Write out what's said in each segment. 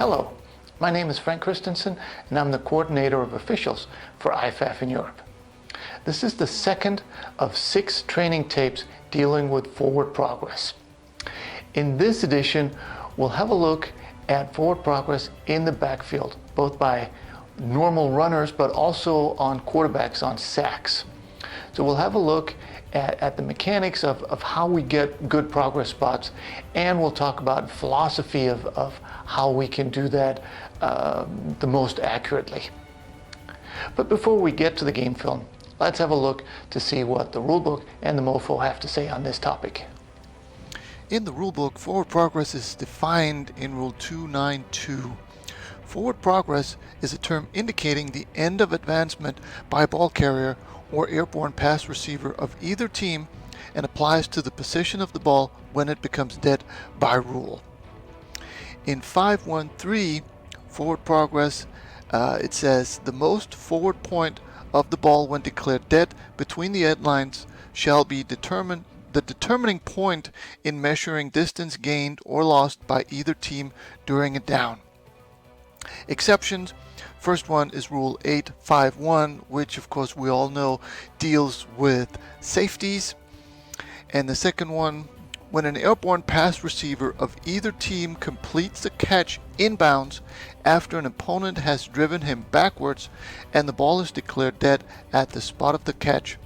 Hello, my name is Frank Christensen and I'm the coordinator of officials for IFAF in Europe. This is the second of 6 training tapes dealing with forward progress. In this edition, we'll have a look at forward progress in the backfield, both by normal runners but also on quarterbacks on sacks. So we'll have a look at the mechanics of how we get good progress spots, and we'll talk about philosophy of how we can do that the most accurately. But before we get to the game film, let's have a look to see what the rulebook and the MOFO have to say on this topic. In the rulebook, forward progress is defined in Rule 292. Forward progress is a term indicating the end of advancement by a ball carrier or airborne pass receiver of either team and applies to the position of the ball when it becomes dead by rule. In 513, forward progress, it says the most forward point of the ball when declared dead between the end lines shall be the determining point in measuring distance gained or lost by either team during a down. Exceptions. First one is Rule 851, which of course we all know deals with safeties. And the second one, when an airborne pass receiver of either team completes a catch inbounds after an opponent has driven him backwards and the ball is declared dead at the spot of the catch,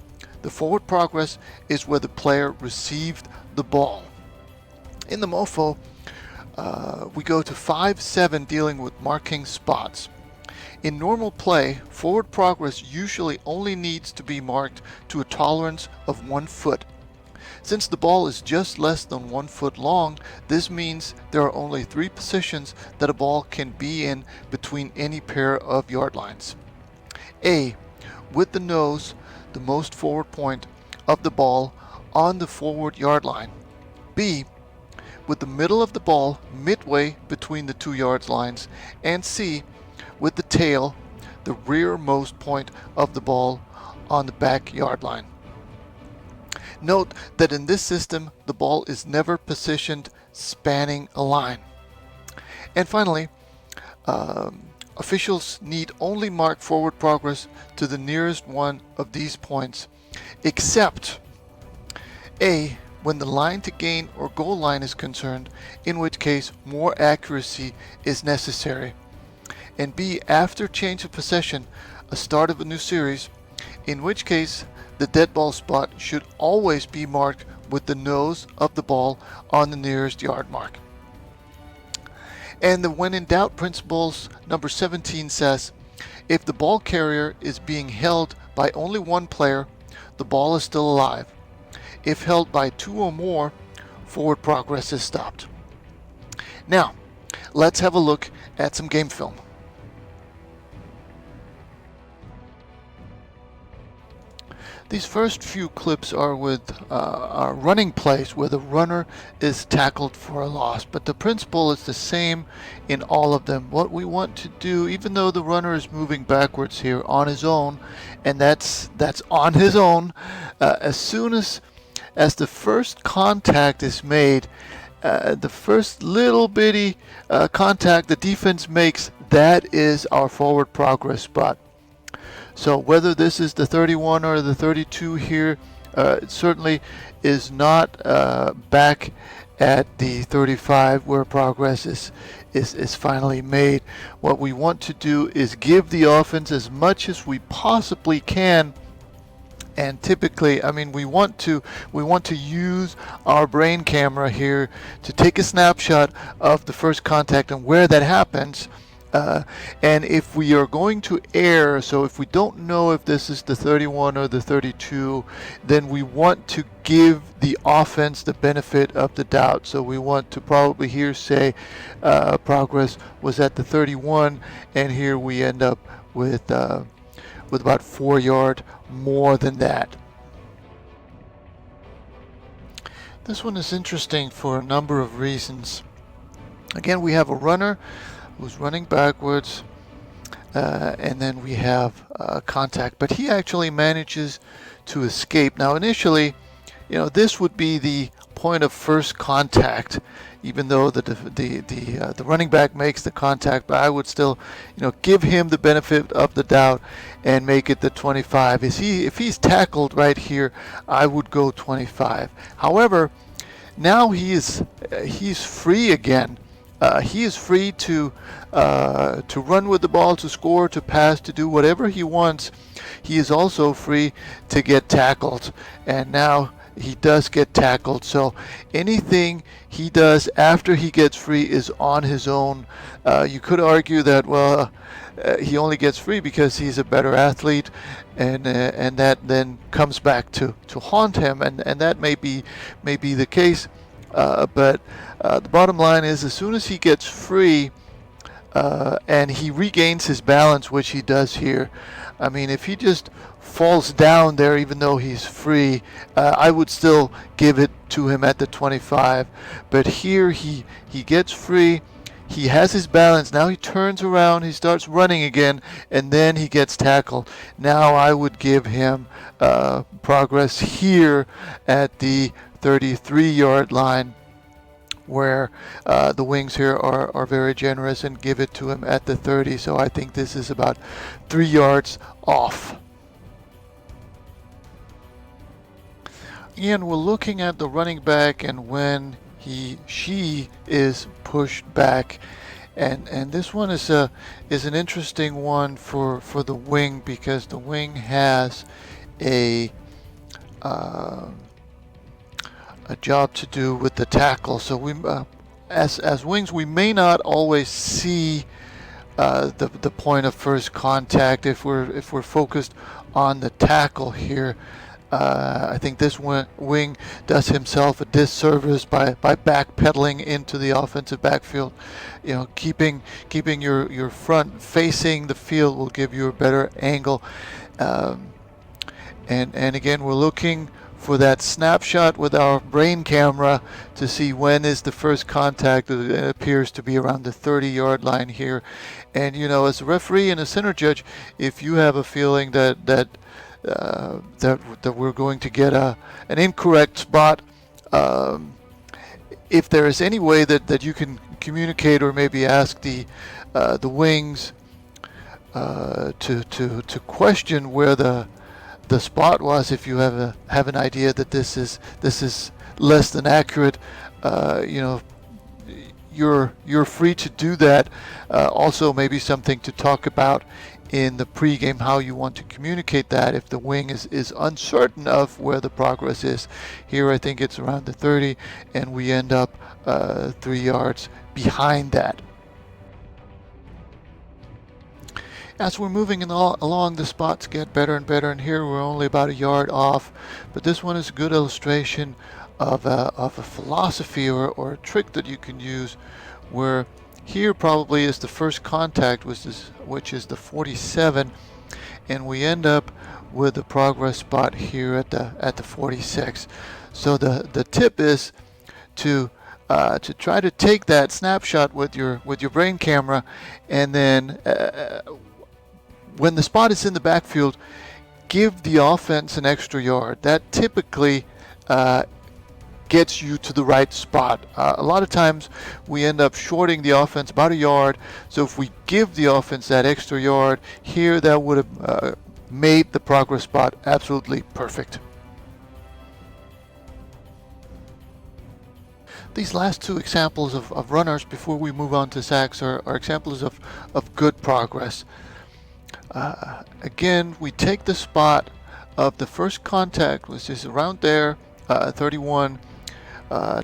the forward progress is where the player received the ball. In the MOFO, we go to 5-7 dealing with marking spots. In normal play, forward progress usually only needs to be marked to a tolerance of 1 foot. Since the ball is just less than 1 foot long, this means there are only 3 positions that a ball can be in between any pair of yard lines. A. With the nose, the most forward point of the ball on the forward yard line. B. With the middle of the ball midway between the 2 yard lines. And C. With the tail, the rearmost point of the ball on the back yard line. Note that in this system, the ball is never positioned spanning a line. And finally, officials need only mark forward progress to the nearest one of these points, except A, when the line to gain or goal line is concerned, in which case more accuracy is necessary. And B, after change of possession, a start of a new series, in which case the dead ball spot should always be marked with the nose of the ball on the nearest yard mark. And the when in doubt principles number 17 says, if the ball carrier is being held by only one player, the ball is still alive. If held by 2 or more, forward progress is stopped. Now, let's have a look at some game film. These first few clips are with our running plays where the runner is tackled for a loss, but the principle is the same in all of them. What we want to do, even though the runner is moving backwards here on his own, and that's on his own, as soon as the first contact is made, the first little bitty contact the defense makes, that is our forward progress spot. So whether this is the 31 or the 32 here, it certainly is not back at the 35 where progress is finally made. What we want to do is give the offense as much as we possibly can. And typically, I mean, we want to use our brain camera here to take a snapshot of the first contact and where that happens. And if we are going to err, so if we don't know if this is the 31 or the 32, then we want to give the offense the benefit of the doubt. So we want to probably here say progress was at the 31, and here we end up with about 4 yards more than that. This one is interesting for a number of reasons. Again, we have a runner who's running backwards, and then we have contact, but he actually manages to escape. Now initially, this would be the point of first contact even though the running back makes the contact. But I would still, give him the benefit of the doubt and make it the 25. If he's tackled right here, I would go 25. However, now he's free again. He is free to run with the ball, to score, to pass, to do whatever he wants. He is also free to get tackled, and now he does get tackled. So anything he does after he gets free is on his own. You could argue that, well, he only gets free because he's a better athlete, and that then comes back to haunt him, and that may be the case. But the bottom line is, as soon as he gets free and he regains his balance, which he does here, I mean, if he just falls down there, even though he's free, I would still give it to him at the 25. But here he gets free. He has his balance. Now he turns around, he starts running again, and then he gets tackled. Now I would give him progress here at the 33-yard line, where the wings here are very generous, and give it to him at the 30. So I think this is about 3 yards off. Again, we're looking at the running back and when she is pushed back, and this one is an interesting one for the wing, because the wing has a job to do with the tackle. So we, as wings, we may not always see the point of first contact if we're focused on the tackle here. I think this wing does himself a disservice by backpedaling into the offensive backfield. Keeping your front facing the field will give you a better angle. And again, we're looking for that snapshot with our brain camera to see when is the first contact. It appears to be around the 30-yard line here. And as a referee and a center judge, if you have a feeling that we're going to get an incorrect spot, if there is any way that you can communicate, or maybe ask the wings to question where the spot was, if you have an idea that this is less than accurate, you're free to do that. Also, maybe something to talk about in the pregame, how you want to communicate that if the wing is uncertain of where the progress is. Here I think it's around the 30, and we end up 3 yards behind that. As we're moving along, the spots get better and better, and here we're only about a yard off. But this one is a good illustration of a philosophy or a trick that you can use, where here probably is the first contact, which is the 47, and we end up with the progress spot here at the 46. So the tip is to try to take that snapshot with your brain camera, and then when the spot is in the backfield, give the offense an extra yard. That typically gets you to the right spot. A lot of times we end up shorting the offense about a yard, so if we give the offense that extra yard here, that would have made the progress spot absolutely perfect. These last two examples of runners before we move on to sacks are examples of good progress. Again, we take the spot of the first contact, which is around there, 31,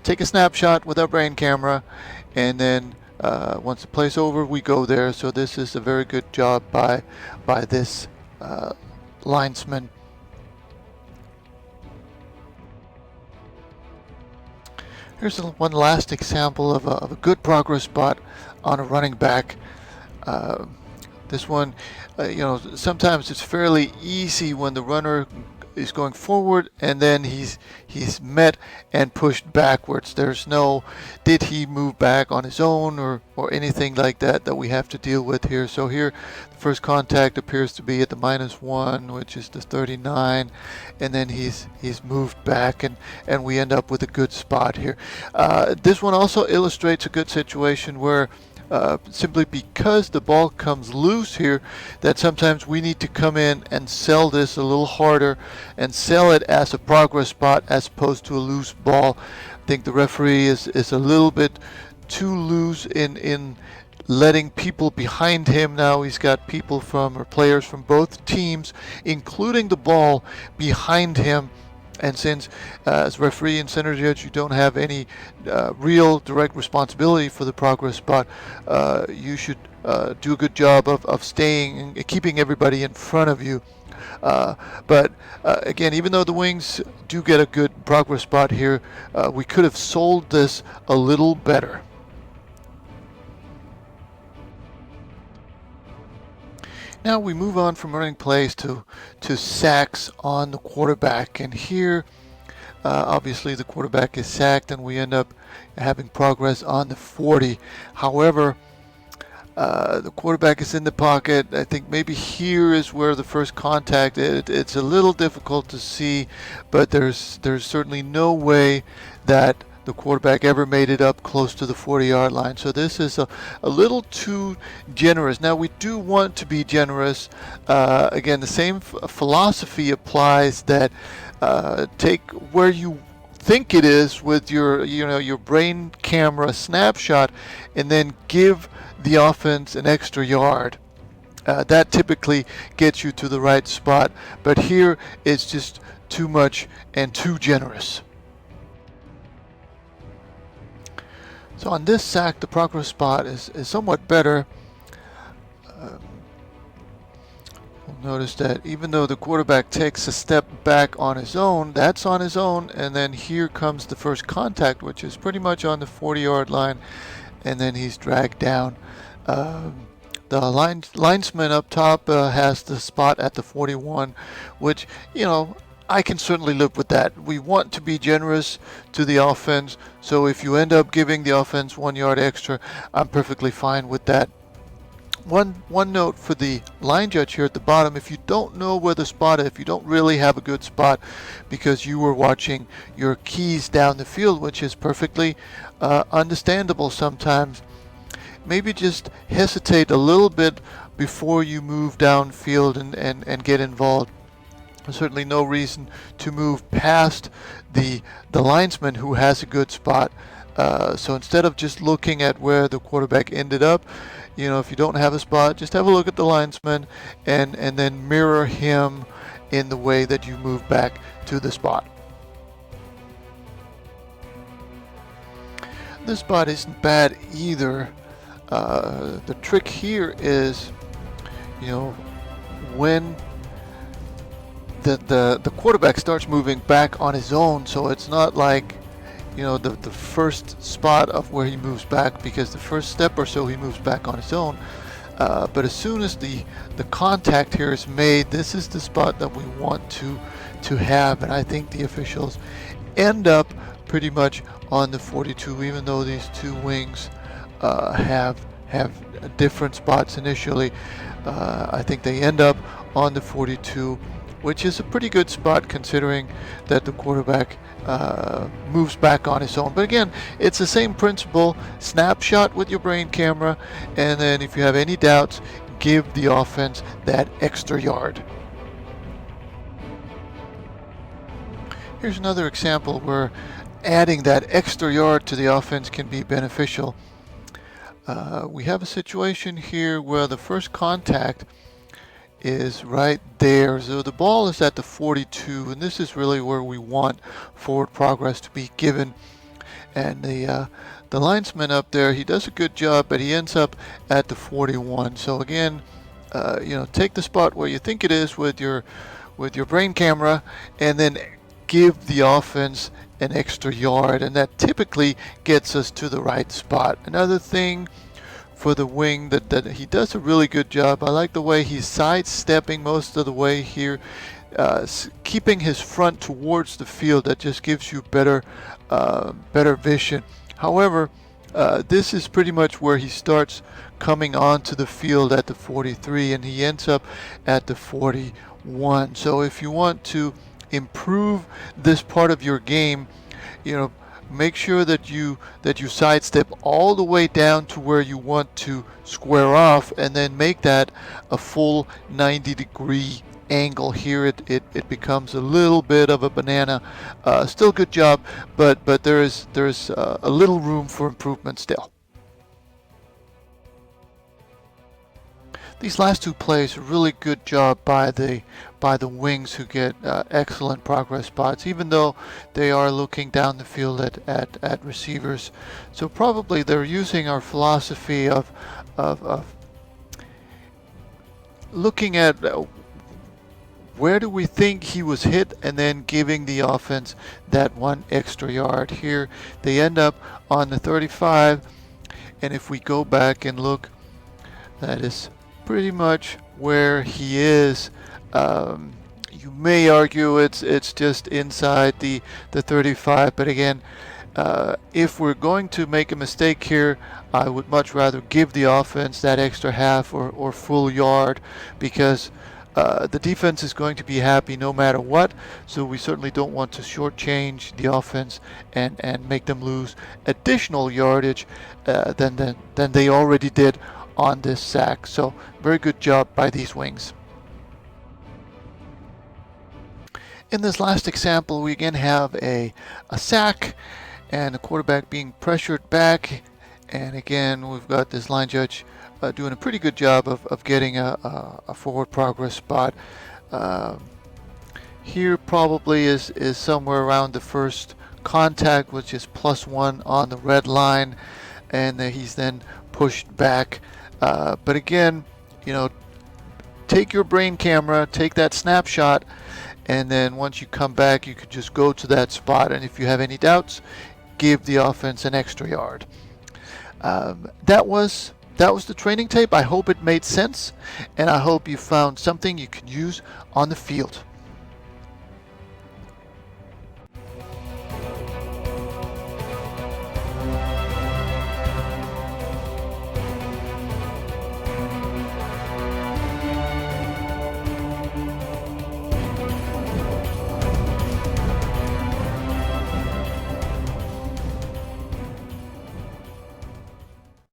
take a snapshot with our brain camera, and then once the play's over, we go there. So this is a very good job by this linesman. Here's one last example of a good progress spot on a running back. This one, sometimes it's fairly easy when the runner going forward, and then he's met and pushed backwards. There's no did he move back on his own or anything like that we have to deal with here. So here the first contact appears to be at the -1, which is the 39, and then he's moved back, and we end up with a good spot here. This one also illustrates a good situation where simply because the ball comes loose here, that sometimes we need to come in and sell this a little harder and sell it as a progress spot as opposed to a loose ball. I think the referee is a little bit too loose in letting people behind him. Now he's got people or players from both teams, including the ball, behind him. And since as referee and center judge you don't have any real direct responsibility for the progress spot, you should do a good job of staying, keeping everybody in front of you. But again, even though the Wings do get a good progress spot here, we could have sold this a little better. Now we move on from running plays to sacks on the quarterback, and here obviously the quarterback is sacked and we end up having progress on the 40. However, the quarterback is in the pocket. I think maybe here is where the first contact it's a little difficult to see, but there's certainly no way that the quarterback ever made it up close to the 40-yard line. So this is a little too generous. Now we do want to be generous. Again, the same philosophy applies, that take where you think it is with your brain camera snapshot, and then give the offense an extra yard. That typically gets you to the right spot, but here it's just too much and too generous. So on this sack, the progress spot is somewhat better. You'll notice that even though the quarterback takes a step back on his own, that's on his own, and then here comes the first contact, which is pretty much on the 40-yard line, and then he's dragged down. The linesman up top has the spot at the 41, which, I can certainly live with that. We want to be generous to the offense, so if you end up giving the offense 1 yard extra, I'm perfectly fine with that. One note for the line judge here at the bottom: if you don't know where the spot is, if you don't really have a good spot because you were watching your keys down the field, which is perfectly understandable sometimes, maybe just hesitate a little bit before you move downfield and get involved. There's certainly no reason to move past the linesman who has a good spot. So instead of just looking at where the quarterback ended up, if you don't have a spot, just have a look at the linesman and then mirror him in the way that you move back to the spot. This spot isn't bad either. The trick here is, when the quarterback starts moving back on his own, so it's not like the first spot of where he moves back, because the first step or so he moves back on his own, but as soon as the contact here is made, this is the spot that we want to have, and I think the officials end up pretty much on the 42, even though these two wings have different spots initially. I think they end up on the 42, which is a pretty good spot considering that the quarterback moves back on his own. But again, it's the same principle: snapshot with your brain camera, and then if you have any doubts, give the offense that extra yard. Here's another example where adding that extra yard to the offense can be beneficial. We have a situation here where the first contact is right there. So the ball is at the 42, and this is really where we want forward progress to be given. And the linesman up there, he does a good job, but he ends up at the 41. So again, take the spot where you think it is with your brain camera, and then give the offense an extra yard, and that typically gets us to the right spot. Another thing for the wing that he does a really good job. I like the way he's sidestepping most of the way here. keeping his front towards the field. That just gives you better vision. However, this is pretty much where he starts coming onto the field at the 43, and he ends up at the 41. So if you want to improve this part of your game, make sure that you sidestep all the way down to where you want to square off, and then make that a full 90-degree angle. Here it becomes a little bit of a banana. Still good job, but there's a little room for improvement still. These last two plays, a really good job by the wings, who get excellent progress spots, even though they are looking down the field at receivers. So probably they're using our philosophy of looking at where do we think he was hit, and then giving the offense that 1 extra yard. Here they end up on the 35, and if we go back and look, that is pretty much where he is. You may argue it's just inside the 35, but again, if we're going to make a mistake here, I would much rather give the offense that extra half or full yard, because the defense is going to be happy no matter what. So we certainly don't want to shortchange the offense and make them lose additional yardage than they already did on this sack. So very good job by these wings. In this last example, we again have a sack and the quarterback being pressured back, and again we've got this line judge doing a pretty good job of getting a forward progress spot. Here probably is somewhere around the first contact, which is +1 on the red line, and he's then pushed back. But again, take your brain camera, take that snapshot, and then once you come back, you could just go to that spot, and if you have any doubts, give the offense an extra yard. That was the training tape. I hope it made sense, and I hope you found something you can use on the field.